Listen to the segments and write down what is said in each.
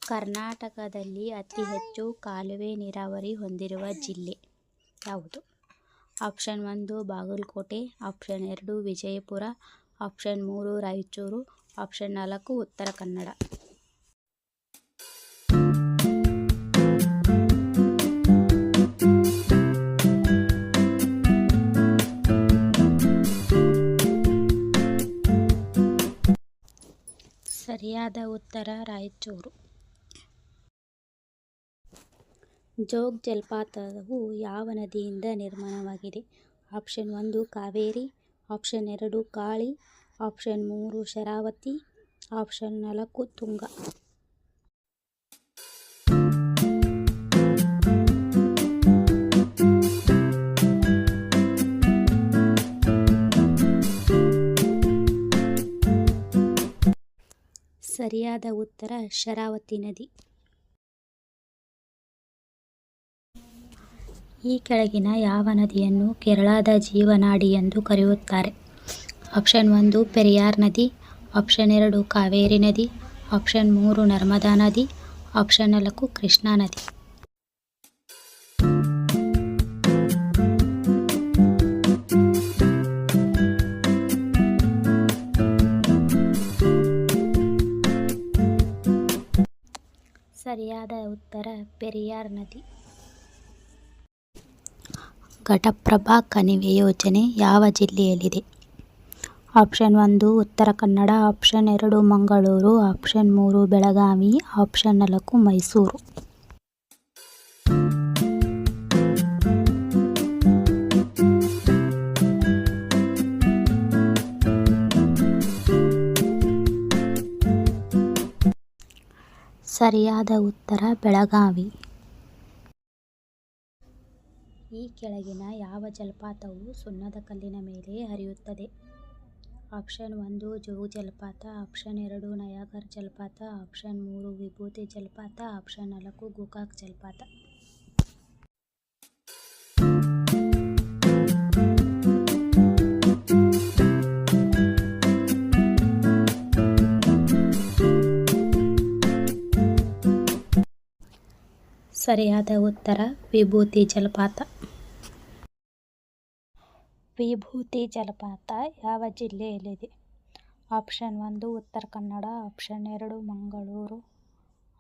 ಕರ್ನಾಟಕದಲ್ಲಿ ಅತಿ ಹೆಚ್ಚು ಕಾಲುವೆ ನೀರಾವರಿ ಹೊಂದಿರುವ ಜಿಲ್ಲೆ ಯಾವುದು? Option 1 Bagalkot, option 2 Vijayapura, option 3 Raichur, option 4 Uttara Kannada. ಸರಿಯಾದ ಉತ್ತರ ರಾಯಚೂರು. ಜೋಗ ಜಲಪಾತವು ಯಾವ ನದಿಯಿಂದ ನಿರ್ಮಾಣವಾಗಿದೆ? Option 1 Kaveri, option 2 Kali, option 3 Sharavati, option 4 Tunga. ಸರಿಯಾದ ಉತ್ತರ ಶರಾವತಿ ನದಿ. ಈ ಕೆಳಗಿನ ಯಾವ ನದಿಯನ್ನು ಕೇರಳದ ಜೀವನಾಡಿ ಎಂದು ಕರೆಯುತ್ತಾರೆ? ಆಪ್ಷನ್ 1 ಪೆರಿಯಾರ್ ನದಿ, ಆಪ್ಷನ್ 2 ಕಾವೇರಿ ನದಿ, ಆಪ್ಷನ್ 3 ನರ್ಮದಾ ನದಿ, ಆಪ್ಷನ್ 4 ಕೃಷ್ಣಾ ನದಿ. ಸರಿಯಾದ ಉತ್ತರ ಪೆರಿಯಾರ್ ನದಿ. ಘಟಪ್ರಭಾ ಕಣಿವೆ ಯೋಜನೆ ಯಾವ ಜಿಲ್ಲೆಯಲ್ಲಿದೆ? Option 1 Uttara Kannada, option 2 Mangaluru, option 3 Belagavi, option 4 Mysuru. ಸರಿಯಾದ ಉತ್ತರ ಬೆಳಗಾವಿ. ಈ ಕೆಳಗಿನ ಯಾವ ಜಲಪಾತವು ಸುಣ್ಣದ ಕಲ್ಲಿನ ಮೇಲೆ ಹರಿಯುತ್ತದೆ? ಆಪ್ಷನ್ 1 ಜೋಗ ಜಲಪಾತ, ಆಪ್ಷನ್ 2 ನಯಾಗರ ಜಲಪಾತ, ಆಪ್ಷನ್ 3 ವಿಭೂತಿ ಜಲಪಾತ, ಆಪ್ಷನ್ 4 ಗೋಕಾಕ್ ಜಲಪಾತ. ಸರಿಯಾದ ಉತ್ತರ ವಿಭೂತಿ ಜಲಪಾತ. ವಿಭೂತಿ ಜಲಪಾತ ಯಾವ ಜಿಲ್ಲೆಯಲ್ಲಿದೆ? Option 1 Uttara Kannada, option 2 Mangaluru,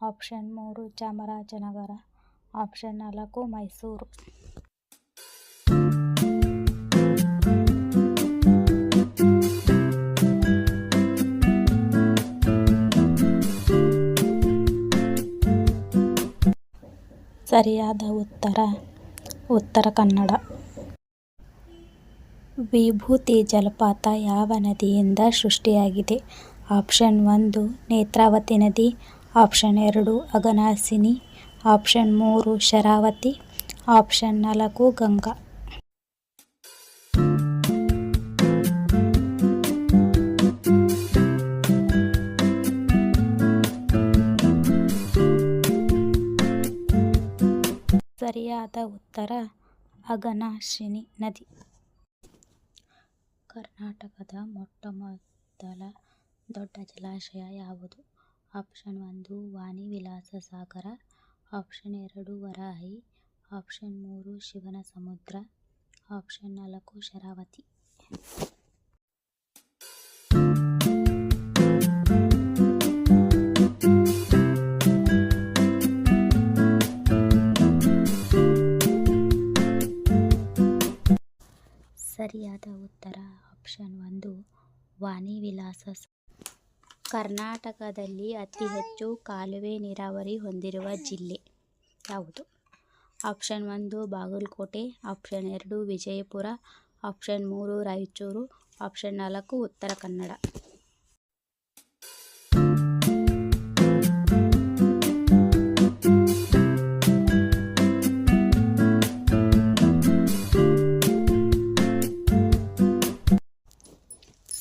option 3 Chamarajanagar, option 4 Mysuru. ಸರಿಯಾದ ಉತ್ತರ ಉತ್ತರ ಕನ್ನಡ. ವಿಭೂತಿ ಜಲಪಾತ ಯಾವ ನದಿಯಿಂದ ಸೃಷ್ಟಿಯಾಗಿದೆ? ಆಪ್ಷನ್ 1 ನೇತ್ರಾವತಿ ನದಿ, option 2 Aghanashini, option 3 Sharavati, option 4 Ganga. ಸರಿಯಾದ ಉತ್ತರ ಅಘನಾಶಿನಿ ನದಿ. ಕರ್ನಾಟಕದ ಮೊಟ್ಟಮೊದಲ ದೊಡ್ಡ ಜಲಾಶಯ ಯಾವುದು? Option 1 Vani Vilasa Sagara, option 2 Varahi, option 3 ಶಿವನ ಸಮುದ್ರ, ಆಪ್ಷನ್ 4 ಶರಾವತಿ. ಸರಿಯಾದ ಉತ್ತರ ಆಪ್ಷನ್ 1 ವಾಣಿ ವಿಲಾಸ. ಕರ್ನಾಟಕದಲ್ಲಿ ಅತಿ ಹೆಚ್ಚು ಕಾಲುವೆ ನೀರಾವರಿ ಹೊಂದಿರುವ ಜಿಲ್ಲೆ ಯಾವುದು? Option 1 Bagalkot, option 2 Vijayapura, option 3 Raichur, option 4 Uttara Kannada.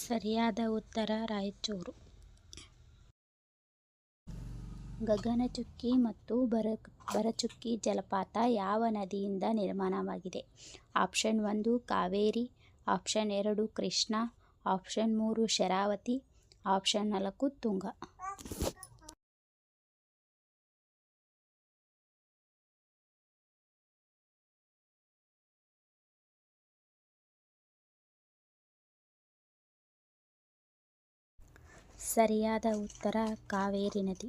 ಸರಿಯಾದ ಉತ್ತರ ರಾಯಚೂರು. ಗಗನಚುಕ್ಕಿ ಮತ್ತು ಭರಚುಕ್ಕಿ ಜಲಪಾತ ಯಾವ ನದಿಯಿಂದ ನಿರ್ಮಾಣವಾಗಿದೆ? Option 1 Kaveri, option 2 Krishna, option 3 Sharavati, option 4 Tunga. ಸರಿಯಾದ ಉತ್ತರ ಕಾವೇರಿ ನದಿ.